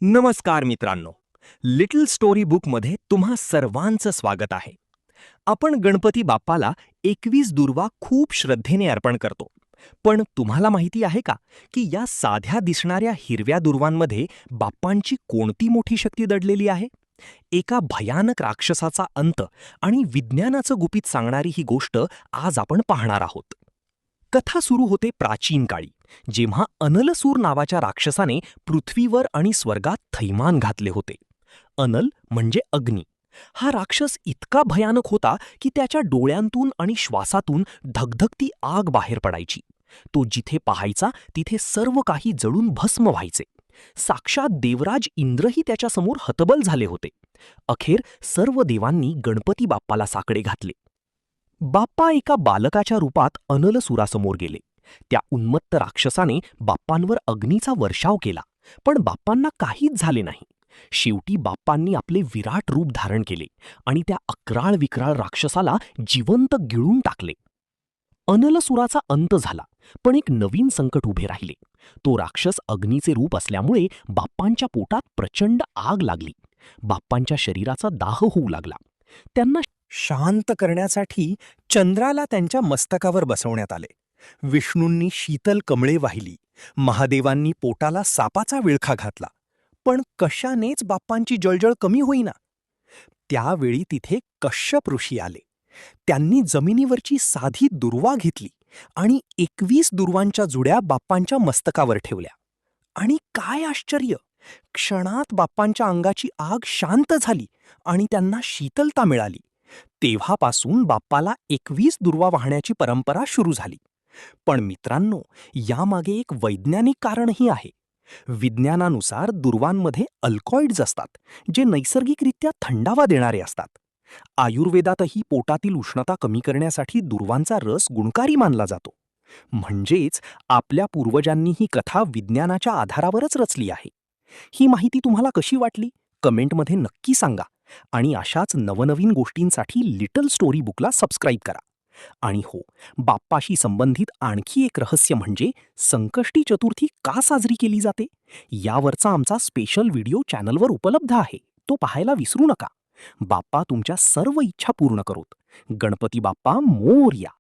नमस्कार मित्रांनो. Little story बुकमध्ये तुम्हा सर्वांचं स्वागत आहे. आपण गणपती बाप्पाला 21 दुर्वा खूप श्रद्धेने अर्पण करतो. पण तुम्हाला माहिती आहे का की या साध्या दिसणाऱ्या हिरव्या दुर्वांमध्ये बाप्पांची कोणती मोठी शक्ती दडलेली आहे? एका भयानक राक्षसाचा अंत आणि विज्ञानाचं गुपित सांगणारी ही गोष्ट आज आपण पाहणार आहोत. कथा सुरू होते प्राचीन काळी, जेव्हा अनलसूर नावाच्या राक्षसाने पृथ्वीवर आणि स्वर्गात थैमान घातले होते. अनल म्हणजे अग्नी. हा राक्षस इतका भयानक होता की त्याच्या डोळ्यांतून आणि श्वासातून धगधगती आग बाहेर पडायची. तो जिथे पाहायचा तिथे सर्व काही जळून भस्म व्हायचे. साक्षात देवराज इंद्रही त्याच्यासमोर हतबल झाले होते. अखेर सर्व देवांनी गणपती बाप्पाला साकडे घातले. बाप्पा एका बालकाच्या रूपात अनलसुरासमोर गेले. त्या उन्मत्त राक्षसाने बाप्पांवर अग्नीचा वर्षाव केला, पण बाप्पांना काहीच झाले नाही. शेवटी बाप्पांनी आपले विराट रूप धारण केले आणि त्या अक्राळ विक्राळ राक्षसाला जिवंत गिळून टाकले. अनलसुराचा अंत झाला, पण एक नवीन संकट उभे राहिले. तो राक्षस अग्नीचे रूप असल्यामुळे बाप्पांच्या पोटात प्रचंड आग लागली. बाप्पांच्या शरीराचा दाह होऊ लागला. त्यांना शांत करण्यासाठी चंद्राला त्यांच्या मस्तकावर बसवण्यात आले. विष्णूंनी शीतल कमळे वाहिली. महादेवांनी पोटाला सापाचा विळखा घातला. पण कशानेच बाप्पांची जळजळ कमी होईना. त्यावेळी तिथे कश्यप ऋषी आले. त्यांनी जमिनीवरची साधी दुर्वा घेतली आणि 21 दुर्वांच्या जुड्या बाप्पांच्या मस्तकावर ठेवल्या. आणि काय आश्चर्य! क्षणात बाप्पांच्या अंगाची आग शांत झाली आणि त्यांना शीतलता मिळाली. तेव्हापासून बाप्पाला 21 दुर्वा वाहण्याची परंपरा सुरू झाली. पण मित्रांनो, यामागे एक वैज्ञानिक कारणही आहे. विज्ञानानुसार दुर्वांमध्ये अल्कॉइड्स असतात, जे नैसर्गिकरित्या थंडावा देणारे असतात. आयुर्वेदातही पोटातील उष्णता कमी करण्यासाठी दुर्वांचा रस गुणकारी मानला जातो. म्हणजेच आपल्या पूर्वजांनी ही कथा विज्ञानाच्या आधारावरच रचली आहे. ही माहिती तुम्हाला कशी वाटली? कमेंटमध्ये नक्की सांगा. आणि अशाच नवनवीन गोष्टींसाठी लिटल स्टोरी बुकला सबस्क्राईब करा. आणि हो, बाप्पाशी संबंधित आणखी एक रहस्य म्हणजे संकष्टी चतुर्थी का साजरी केली जाते, यावरचा आमचा स्पेशल व्हिडिओ चॅनलवर उपलब्ध आहे. तो पाहायला विसरू नका. बाप्पा तुमच्या सर्व इच्छा पूर्ण करोत. गणपती बाप्पा मोरया.